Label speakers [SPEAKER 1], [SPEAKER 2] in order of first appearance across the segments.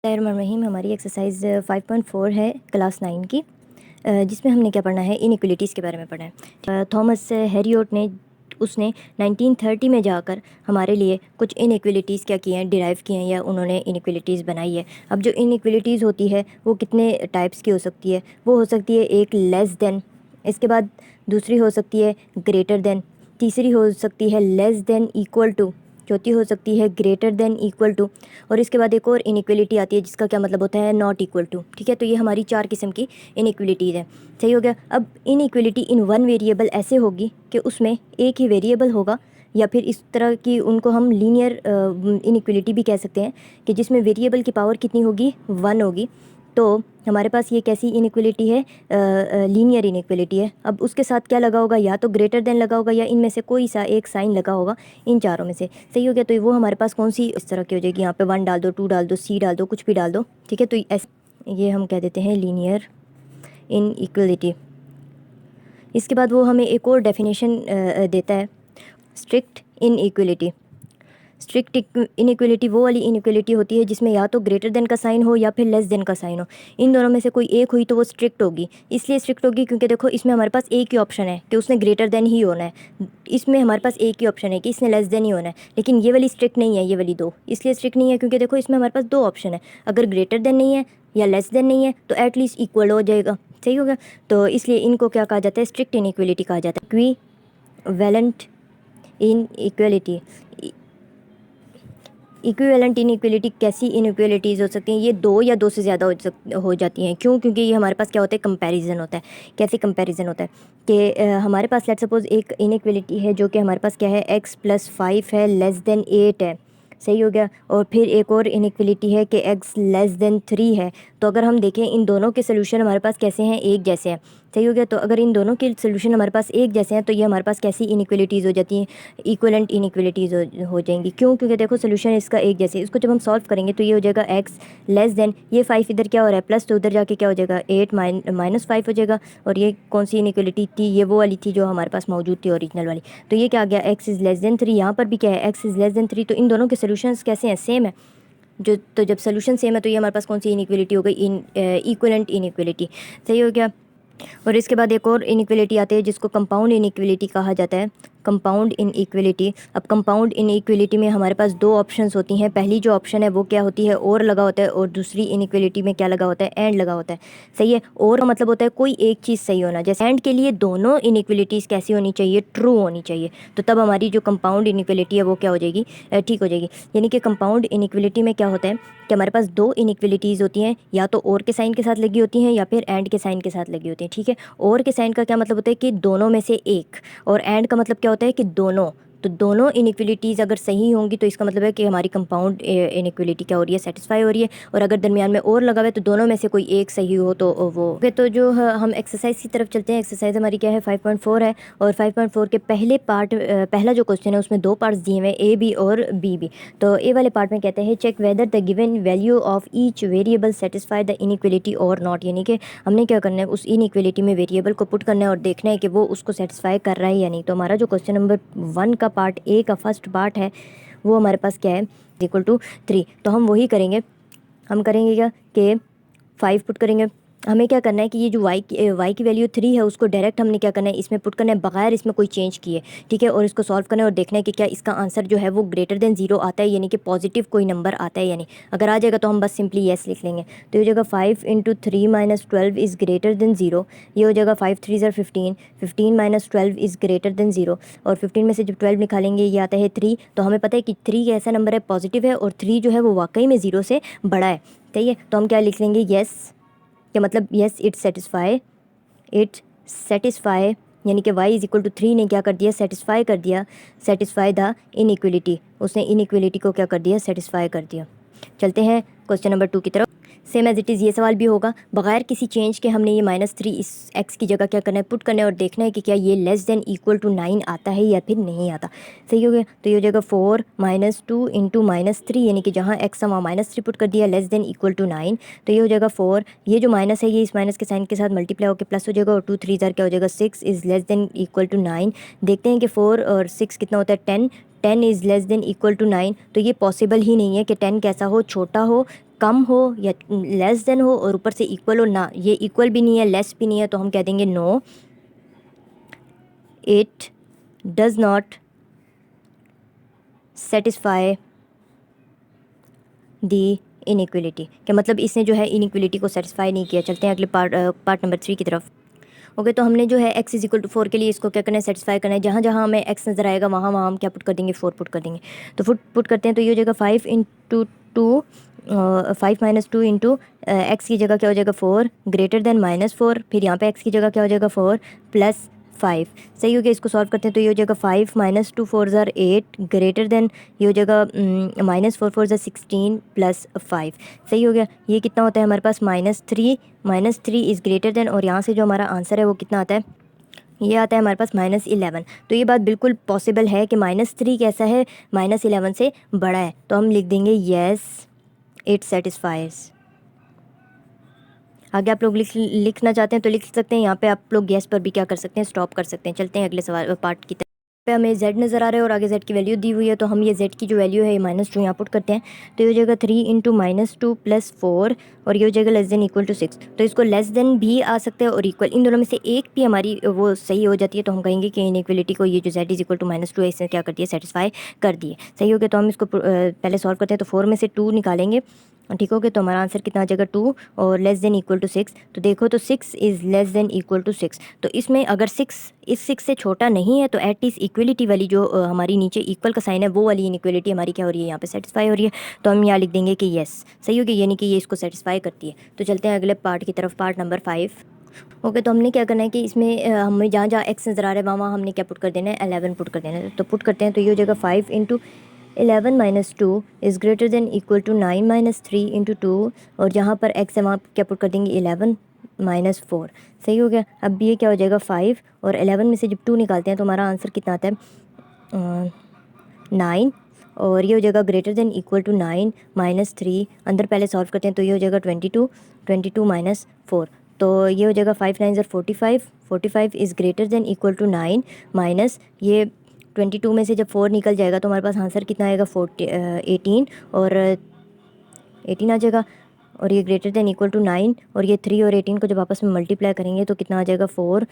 [SPEAKER 1] रहीम हमारी एक्सरसाइज 5.4 है क्लास 9 की, जिसमें हमने क्या पढ़ना है, इनइक्वलिटीज़ के बारे में पढ़ना है। थॉमस हैरियोट ने उसने 1930 में जाकर हमारे लिए कुछ इनइक्वलिटीज़ क्या किए हैं, डिराइव किए हैं, या उन्होंने इनइक्वलिटीज़ बनाई है। अब जो इनइक्वलिटीज़ होती है वो कितने टाइप्स की हो सकती है? वो हो सकती है एक लेस देन, इसके बाद दूसरी हो सकती है ग्रेटर देन, तीसरी हो सकती है लेस देन इक्वल टू, चौथी हो सकती है ग्रेटर देन इक्वल टू, और इसके बाद एक और इनइक्वलिटी आती है जिसका क्या मतलब होता है, नॉट इक्वल टू। ठीक है, तो ये हमारी 4 किस्म की इनइक्वलिटीज़ है। सही हो गया। अब इनइक्वलिटी इन वन वेरिएबल ऐसे होगी कि उसमें एक ही वेरिएबल होगा, या फिर इस तरह की उनको हम लीनियर इनइक्वलिटी भी कह सकते हैं कि जिसमें वेरिएबल की पावर कितनी होगी, 1 होगी। तो हमारे पास ये कैसी इनइक्वलिटी है, लीनियर इनइक्वलिटी है। अब उसके साथ क्या लगा होगा, या तो ग्रेटर देन लगा होगा, या इनमें से कोई सा एक साइन लगा होगा इन चारों में से। सही हो गया। तो वो हमारे पास कौन सी इस तरह की हो जाएगी, यहाँ पे 1 डाल दो, 2 डाल दो, सी डाल दो, कुछ भी डाल दो। ठीक है, तो ये हम कह देते हैं लीनियर इनइक्वलिटी। इसके बाद वो हमें एक और डेफिनेशन देता है, स्ट्रिक्ट इनइक्वलिटी। स्ट्रिक्ट इनइक्वलिटी वो वाली इनइक्वलिटी होती है जिसमें या तो ग्रेटर देन का साइन हो या फिर लेस देन का साइन हो। इन दोनों में से कोई एक हुई तो वो स्ट्रिक्ट होगी। इसलिए स्ट्रिक्ट होगी क्योंकि देखो इसमें हमारे पास एक ही ऑप्शन है कि उसने ग्रेटर देन ही होना है, इसमें हमारे पास एक ही ऑप्शन है कि इसने लेस देन ही होना है। लेकिन ये वाली स्ट्रिक्ट नहीं है, ये वाली दो इसलिए स्ट्रिक्ट नहीं है क्योंकि देखो इसमें हमारे पास 2 ऑप्शन है, अगर ग्रेटर देन नहीं है या लेस देन नहीं है तो एटलीस्ट इक्वल हो जाएगा। सही होगा। तो इसलिए इनको क्या कहा जाता है, स्ट्रिक्ट इनइक्वलिटी कहा जाता है। Equivalent inequality. इक्विवेलेंट इनइक्वलिटी कैसी इनइक्वलिटीज़ हो सकती हैं, ये 2 या 2 से ज़्यादा हो जाती हैं। क्यों? क्योंकि ये हमारे पास क्या होता है, कंपैरिजन होता है। कैसे कंपैरिजन होता है कि हमारे पास लेट्स सपोज एक इनइक्वलिटी है जो कि हमारे पास क्या है, x + 5 है लेस देन 8 है। सही हो गया। और फिर एक और इनइक्वलिटी है कि x लेस देन 3 है। तो अगर हम देखें इन दोनों के सोल्यूशन हमारे पास कैसे हैं, एक जैसे हैं। सही हो गया। तो अगर इन दोनों के सोल्यूशन हमारे पास एक जैसे हैं तो ये हमारे पास कैसी इनइक्वलिटीज़ हो जाती हैं, इक्वलेंट इनइक्वलिटीज़ हो जाएंगी। क्यों? क्योंकि देखो सोल्यूशन इसका एक जैसे, इसको जब हम सॉल्व करेंगे तो ये हो जाएगा x लेस देन, ये 5 इधर क्या हो रहा है प्लस, तो उधर जाके क्या हो जाएगा 8 माइनस 5 हो जाएगा। और ये कौन सी इनइक्वलिटी थी, ये वो वाली थी जो हमारे पास मौजूद थी ओरिजिनल वाली। तो ये क्या आ गया, x इज़ लेस देन 3। यहाँ पर भी क्या है, x इज़ लेस देन 3। तो इन दोनों के सोल्यूशंस कैसे हैं, सेम है। तो जब सोल्यूशन सेम है तो ये हमारे पास कौन सी इनइक्वलिटी हो गई, इक्वलेंट इनइक्वलिटी। सही हो गया। और इसके बाद एक और इनइक्वलिटी आती है जिसको कंपाउंड इनइक्वलिटी कहा जाता है, कंपाउंड इनइक्वलिटी। अब कंपाउंड इनइक्वलिटी में हमारे पास 2 ऑप्शंस होती हैं। पहली जो ऑप्शन है वो क्या होती है, और लगा होता है, और दूसरी इनइक्वलिटी में क्या लगा होता है, एंड लगा होता है। सही है। और का मतलब होता है कोई एक चीज़ सही होना। जैसे एंड के लिए दोनों इनइक्वलिटीज़ कैसी होनी चाहिए, ट्रू होनी चाहिए। तो तब हमारी जो कंपाउंड इनइक्वलिटी है वो क्या हो जाएगी, ठीक हो जाएगी। यानी कि कंपाउंड इनइक्वलिटी में क्या होता है कि हमारे पास 2 इनइक्वलिटीज़ होती हैं, या तो और के साइन के साथ लगी होती हैं या फिर एंड के साइन के साथ लगी होती हैं। ठीक है। और के साइन का क्या मतलब होता है कि दोनों में से एक, और एंड का मतलब क्या होता है कि दोनों। तो दोनों इनइक्वलिटीज़ अगर सही होंगी तो इसका मतलब है कि हमारी कंपाउंड इनइक्वलिटी क्या हो रही है, सेटिस्फाई हो रही है। और अगर दरमियान में और लगा हुआ है तो दोनों में से कोई एक सही हो तो वो ओके। तो जो हम एक्सरसाइज की तरफ चलते हैं। एक्सरसाइज हमारी क्या है, 5.4 है। और 5.4 के पहले पार्ट, पहला जो क्वेश्चन है उसमें 2 पार्ट्स दिए हुए हैं, ए बी और बी बी। तो ए वाले पार्ट में कहते हैं check whether the given value of each variable satisfy the inequality और नॉट। यानी कि हमने क्या करना है, उस इनइक्वलिटी में वेरिएबल को पुट करना है और देखना है कि वो उसको सेटिस्फाई कर रहा है या नहीं। तो हमारा जो क्वेश्चन नंबर 1 का पार्ट ए का फर्स्ट पार्ट है वो हमारे पास क्या है, इक्वल टू 3। तो हम वही करेंगे, हम करेंगे क्या कि 5 पुट करेंगे। हमें क्या करना है कि ये जो y की वैल्यू 3 है उसको डायरेक्ट हमने क्या करना है, इसमें पुट करना है बगैर इसमें कोई चेंज किए। ठीक है। और इसको सॉल्व करना है और देखना है कि क्या इसका आंसर जो है वो ग्रेटर देन 0 आता है, यानी कि पॉजिटिव कोई नंबर आता है या नहीं। अगर आ जाएगा तो हम बस सिंपली येस लिख लेंगे। तो ये हो जाएगा 5 × 3 - 12 इज़ ग्रेटर देन 0। ये हो जाएगा 5 × 3 = 15, 15 - 12 इज़ ग्रेटर देन 0। और 15 में से जब 12 निकालेंगे ये आता है 3। तो हमें पता है कि 3 ऐसा नंबर है, पॉजिटिव है, और 3 जो है वो वाकई में 0 से बड़ा है। सही है। तो हम क्या लिख लेंगे, येस, क्या मतलब येस इट सेटिस्फाई, यानी कि y इज़ इक्वल टू 3 ने क्या कर दिया, सेटिस्फाई कर दिया, सेटिस्फाई द इनइक्वलिटी। उसने इनइक्वलिटी को क्या कर दिया, सेटिस्फाई कर दिया। चलते हैं क्वेश्चन नंबर 2 की तरफ। सेम एज इट इज़ ये सवाल भी होगा, बगैर किसी चेंज के हमने ये -3 इस x की जगह क्या करना है, पुट करना है और देखना है कि क्या ये लेस देन इक्वल टू 9 आता है या फिर नहीं आता। सही हो गया। तो ये हो जाएगा 4 - 2 × -3, यानी कि जहाँ x हम वहाँ -3 पुट कर दिया, लेस देन इक्वल टू 9। तो ये हो जाएगा 4, ये जो माइनस है ये इस माइनस के साइन के साथ मल्टीप्लाई होकर प्लस हो जाएगा, और 2 × 3 = क्या हो जाएगा 6 is less than equal to 9। देखते हैं कि 4 और 6 कितना होता है, 10 is less than equal to 9। तो ये पॉसिबल ही नहीं है कि 10 कैसा हो, छोटा हो, कम हो या लेस देन हो और ऊपर से इक्वल हो ना, ये इक्वल भी नहीं है लेस भी नहीं है, तो हम कह देंगे no it does not satisfy the inequality, कि मतलब इसने जो है इनइक्वलिटी को सेटिस्फाई नहीं किया। चलते हैं अगले पार्ट नंबर 3 की तरफ। ओके, तो हमने जो है x इज इक्वल टू 4 के लिए इसको क्या करना है, सेटिस्फाई करना है। जहाँ जहाँ हमें x नज़र आएगा वहाँ वहाँ हम क्या पुट कर देंगे, 4 पुट कर देंगे। तो पुट करते हैं, तो ये हो जाएगा 5 इंटू 2, 5 माइनस 2 इंटू एक्स की जगह क्या हो जाएगा 4 ग्रेटर देन -4, फिर यहाँ पे x की जगह क्या हो जाएगा 4 प्लस 5। सही हो गया। इसको सॉल्व करते हैं, तो ये हो जाएगा 5 माइनस 2 4 ज़ार 8 ग्रेटर देन ये हो जाएगा -4 4 ज़ार 16 प्लस 5। सही हो गया। ये कितना होता है हमारे पास -3 इज़ ग्रेटर देन, और यहाँ से जो हमारा आंसर है वो कितना आता है, ये आता है हमारे पास -11। तो ये बात बिल्कुल पॉसिबल है कि -3 कैसा है, -11 से बड़ा है। तो हम लिख देंगे येस इट सेटिस्फाइज। आगे आप लोग लिखना चाहते हैं तो लिख सकते हैं। यहाँ पे आप लोग गैस पर भी क्या कर सकते हैं, स्टॉप कर सकते हैं। चलते हैं अगले सवाल पार्ट की तरफ। पे हमें z नज़र आ रहा है और आगे z की वैल्यू दी हुई है, तो हम ये z की जो वैल्यू है ये -2 यहाँ पुट करते हैं। तो ये हो जाएगा 3 इंटू -2 प्लस 4, और ये हो जाएगा लेस देन इक्वल टू 6। तो इसको लेस देन भी आ सकते हैं और इक्वल, इन दोनों में से एक भी हमारी वो सही हो जाती है, तो हम कहेंगे कि इनइक्वलिटी को ये जो z इज इक्वल टू -2 है इसने क्या कर दिया, सेटिस्फाई कर दिए। सही हो गया। तो हम इसको पहले सॉल्व करते हैं, तो 4 में से 2 निकालेंगे, ठीक हो गया। तो हमारा आंसर कितना आ जाएगा 2 और लेस देन इक्वल टू 6। तो देखो, तो 6 is less than equal to 6। तो इसमें अगर 6 इस 6 से छोटा नहीं है तो एटलीस्ट इक्वलिटी वाली जो हमारी नीचे इक्वल का साइन है वो वाली इनइक्वलिटी हमारी क्या हो रही है, यहाँ पे सेटिस्फाई हो रही है। तो हम यहाँ लिख देंगे कि येस। सही हो गया, यानी कि ये इसको सेटिस्फाई करती है। तो चलते हैं अगले पार्ट की तरफ, पार्ट नंबर 5। ओके, तो हमने क्या करना है कि इसमें हमें जहाँ जहाँ एक्स नज़र आ रहा है वहाँ वहाँ हमने क्या पुट कर देना है, 11 पुट कर देना है। तो पुट करते हैं, तो ये हो जाएगा 5 into 11 minus 2 is greater than equal to 9 minus 3 into 2, और जहाँ पर x है वहाँ क्या पुट कर देंगे 11 माइनस 4। सही हो गया। अब ये क्या हो जाएगा 5, और 11 में से जब 2 निकालते हैं तो हमारा आंसर कितना आता है 9, और ये हो जाएगा greater than equal to 9 minus 3। अंदर पहले सॉल्व करते हैं, तो ये हो जाएगा 22 माइनस 4। तो ये हो जाएगा 5 9 ज़ार 45 is greater than equal to 9 minus ये 22 में से जब 4 निकल जाएगा तो हमारे पास आंसर कितना आएगा 18, और 18 आ जाएगा, और ये ग्रेटर देन इक्वल टू 9, और ये 3 और 18 को जब आपस में मल्टीप्लाई करेंगे तो कितना आ जाएगा 4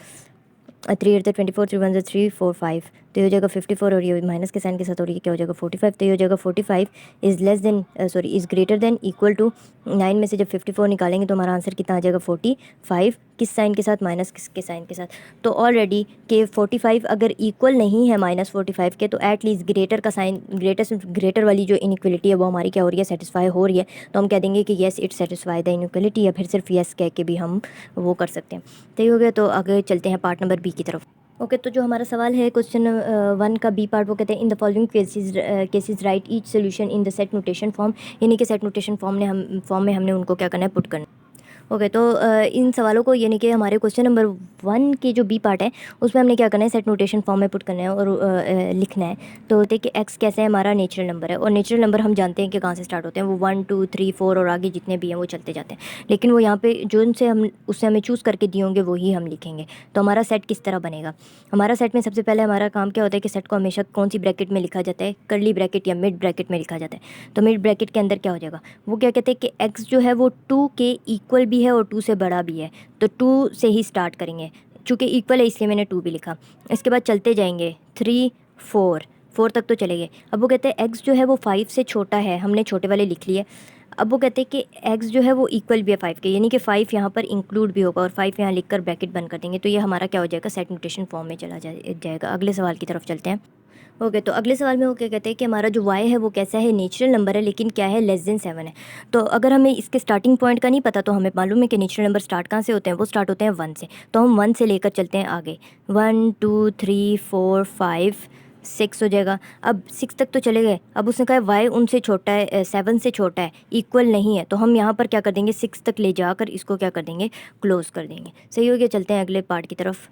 [SPEAKER 1] 3 8 24 3 1 3 4 5। तो ये हो जाएगा 54, और ये माइनस के साइन के साथ, और ये क्या हो जाएगा 45। तो ये हो जाएगा 45 is less than is greater than equal to 9 में से जब 54 निकालेंगे तो हमारा आंसर कितना आ जाएगा 45, किस साइन के साथ, माइनस के साइन के साथ। तो ऑलरेडी कि 45 अगर इक्वल नहीं है -45 के, तो एटलीस्ट ग्रेटर का साइन, ग्रेटर वाली जो इनइक्वलिटी है वो हमारी क्या हो रही है, सेटिस्फाई हो रही है। तो हम कह देंगे कि yes it satisfy the inequality, या फिर सिर्फ येस कह के भी हम वो कर सकते हैं। सही हो गया। तो आगे चलते हैं पार्ट नंबर बी की तरफ। ओके, तो जो हमारा सवाल है क्वेश्चन 1 का बी पार्ट, वो कहते हैं in the following cases right each solution in the set notation form, यानी कि सेट नोटेशन फॉर्म में हमने उनको क्या करना है, पुट करना है। ओके, तो इन सवालों को, यानी कि हमारे क्वेश्चन नंबर 1 के जो बी पार्ट है उसमें हमने क्या करना है, सेट नोटेशन फॉर्म में पुट करना है और लिखना है। तो देखिए एक्स कैसे है, हमारा नेचुरल नंबर है, और नेचुरल नंबर हम जानते हैं कि कहाँ से स्टार्ट होते हैं, वो 1 2 3 4 और आगे जितने भी हैं वो चलते जाते हैं। लेकिन वो यहाँ पे जो उनसे हम उससे हमें चूज़ करके दिए होंगे वही हम लिखेंगे। तो हमारा सेट किस तरह बनेगा, हमारा सेट में सबसे पहले हमारा काम क्या होता है कि सेट को हमेशा कौन सी ब्रैकेट में लिखा जाता है, कर्ली ब्रैकेट या मिड ब्रैकेट में लिखा जाता है। तो मिड ब्रैकेट के अंदर क्या हो जाएगा, वो क्या कहते हैं कि एक्स जो है वो 2 के इक्वल भी है और 2 से बड़ा भी है। तो 2 से ही स्टार्ट करेंगे, चूँकि इक्वल है इसलिए मैंने 2 भी लिखा। इसके बाद चलते जाएंगे 3 4 तक तो चले गए। अब वो कहते हैं एक्स जो है वो 5 से छोटा है, हमने छोटे वाले लिख लिए। अब वो कहते हैं कि एक्स जो है वो इक्वल भी है 5 के, यानी कि 5 यहाँ पर इंक्लूड भी होगा, और 5 यहाँ लिखकर ब्रैकेट बंद कर देंगे। तो ये हमारा क्या हो जाएगा, सेट नोटेशन फॉर्म में चला जाएगा। अगले सवाल की तरफ चलते हैं। ओके, तो अगले सवाल में वो क्या कहते हैं कि हमारा जो y है वो कैसा है, नेचुरल नंबर है, लेकिन क्या है, लेस देन 7 है। तो अगर हमें इसके स्टार्टिंग पॉइंट का नहीं पता तो हमें मालूम है कि नेचुरल नंबर स्टार्ट कहाँ से होते हैं, वो स्टार्ट होते हैं 1 से। तो हम 1 से लेकर चलते हैं आगे, 1 2 3 4 5 6 हो जाएगा। अब 6 तक तो चले गए। अब उसने कहा y उनसे छोटा है, 7 से छोटा है, इक्वल नहीं है। तो हम यहाँ पर क्या कर देंगे, 6 तक ले जाकर इसको क्या कर देंगे, क्लोज़ कर देंगे। सही हो गया। चलते हैं अगले पार्ट की तरफ।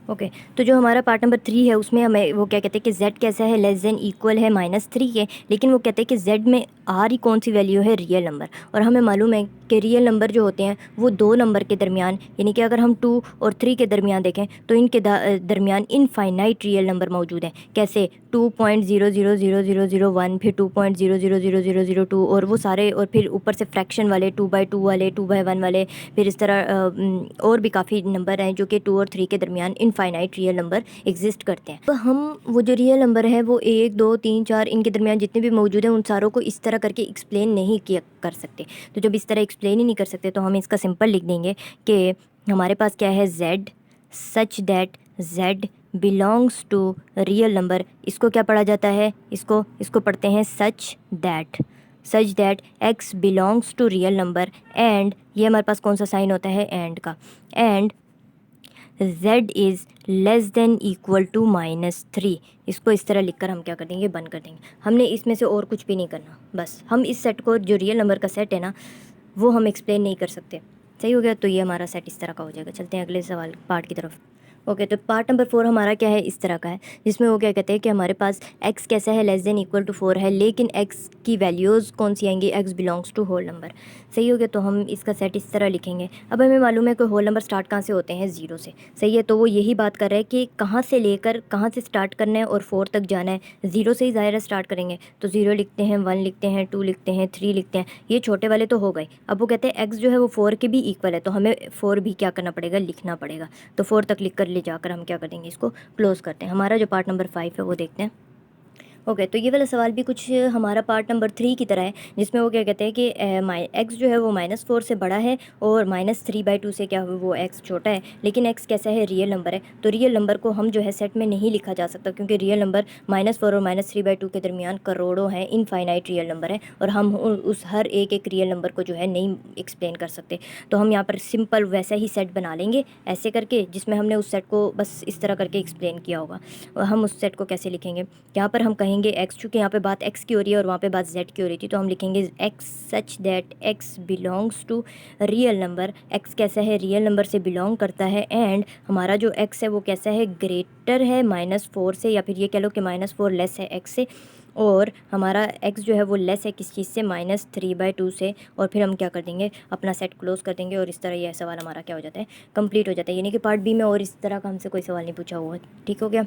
[SPEAKER 1] ओके तो जो हमारा पार्ट नंबर 3 है उसमें हमें वो क्या कहते हैं कि z कैसा है, लेस देन इक्वल है -3 के, लेकिन वो कहते हैं कि z में r ही कौन सी वैल्यू है, रियल नंबर। और हमें मालूम है कि रियल नंबर जो होते हैं वो 2 नंबर के दरमियान, यानी कि अगर हम 2 और 3 के दरमियान देखें तो इनके दरमियान इनफाइनाइट रियल नंबर मौजूद हैं। कैसे? 2.000001, फिर 2.000002 और वो सारे, और फिर ऊपर से फ्रैक्शन वाले 2/2 वाले, 2/1 वाले, फिर इस तरह और भी काफ़ी नंबर हैं जो कि 2 और 3 के दरमियान इनफाइनाइट रियल नंबर एग्जिस्ट करते हैं। तो हम वो जो रियल नंबर है वो 1 2 3 4 इनके दरमियान जितने भी मौजूद हैं उन सारों को इस तरह करके एक्सप्लेन नहीं किया कर सकते। तो जब इस तरह एक्सप्लेन ही नहीं कर सकते तो हम इसका सिंपल लिख देंगे कि हमारे पास क्या है, z such that z belongs to real number. इसको क्या पढ़ा जाता है, इसको पढ़ते हैं such that x belongs to real number and, ये हमारे पास कौन सा साइन होता है, एंड का, and z is less than equal to -3। इसको इस तरह लिखकर हम क्या कर देंगे, बंद कर देंगे। हमने इसमें से और कुछ भी नहीं करना, बस हम इस सेट को, जो रियल नंबर का सेट है ना, वो हम एक्सप्लेन नहीं कर सकते। सही हो गया? तो ये हमारा सेट इस तरह का हो जाएगा। चलते हैं अगले सवाल पार्ट की तरफ। ओके तो पार्ट नंबर 4 हमारा क्या है, इस तरह का है, जिसमें वो क्या कहते हैं कि हमारे पास x कैसा है, लेस देन इक्वल टू 4 है, लेकिन x की वैल्यूज़ कौन सी आएंगी, x belongs to whole number. सही हो गया? तो हम इसका सेट इस तरह लिखेंगे। अब हमें मालूम है कि होल नंबर स्टार्ट कहाँ से होते हैं, 0 से। सही है? तो वो यही बात कर रहा है कि कहाँ से लेकर कहाँ से स्टार्ट करना है और 4 तक जाना है। 0 से ही ज़ाहिर है स्टार्ट करेंगे, तो 0 लिखते हैं, 1 लिखते हैं, 2 लिखते हैं, 3 लिखते हैं, ये छोटे वाले तो हो गए। अब वो कहते हैं x जो है वो 4 के भी इक्वल है, तो हमें 4 भी क्या करना पड़ेगा, लिखना पड़ेगा। तो 4 तक लिख कर ले जाकर हम क्या कर देंगे, इसको क्लोज करते हैं। हमारा जो पार्ट नंबर 5 है वो देखते हैं। ओके तो ये वाला सवाल भी कुछ हमारा पार्ट नंबर 3 की तरह है, जिसमें वो क्या कहते हैं कि x जो है वो -4 से बड़ा है और -3/2 से क्या है वो x छोटा है, लेकिन x कैसा है, रियल नंबर है। तो रियल नंबर को हम जो है सेट में नहीं लिखा जा सकता, क्योंकि रियल नंबर -4 और -3/2 के दरमियान करोड़ों हैं, इनफाइनाइट रियल नंबर है, और हम उस हर एक रियल नंबर को जो है नहीं एक्सप्लेन कर सकते। तो हम यहाँ पर सिंपल वैसा ही सेट बना लेंगे ऐसे करके, जिसमें हमने उस सेट को बस इस तरह करके एक्सप्लेन किया होगा। और हम उस सेट को कैसे लिखेंगे, यहाँ पर हम कहेंगे x, चूँकि यहाँ पे बात x की हो रही है और वहाँ पे बात z की हो रही थी, तो हम लिखेंगे x such that x belongs to real number. x कैसा है, रियल नंबर से बिलोंग करता है, एंड हमारा जो x है वो कैसा है, ग्रेटर है -4 से, या फिर ये कह लो कि -4 लेस है x से, और हमारा x जो है वो लेस है किस चीज़ से, -3/2 से। और फिर हम क्या कर देंगे, अपना सेट क्लोज कर देंगे, और इस तरह यह सवाल हमारा क्या हो जाता है, कंप्लीट हो जाता है। यानी कि पार्ट बी में और इस तरह का हमसे कोई सवाल नहीं पूछा हुआ। ठीक हो गया?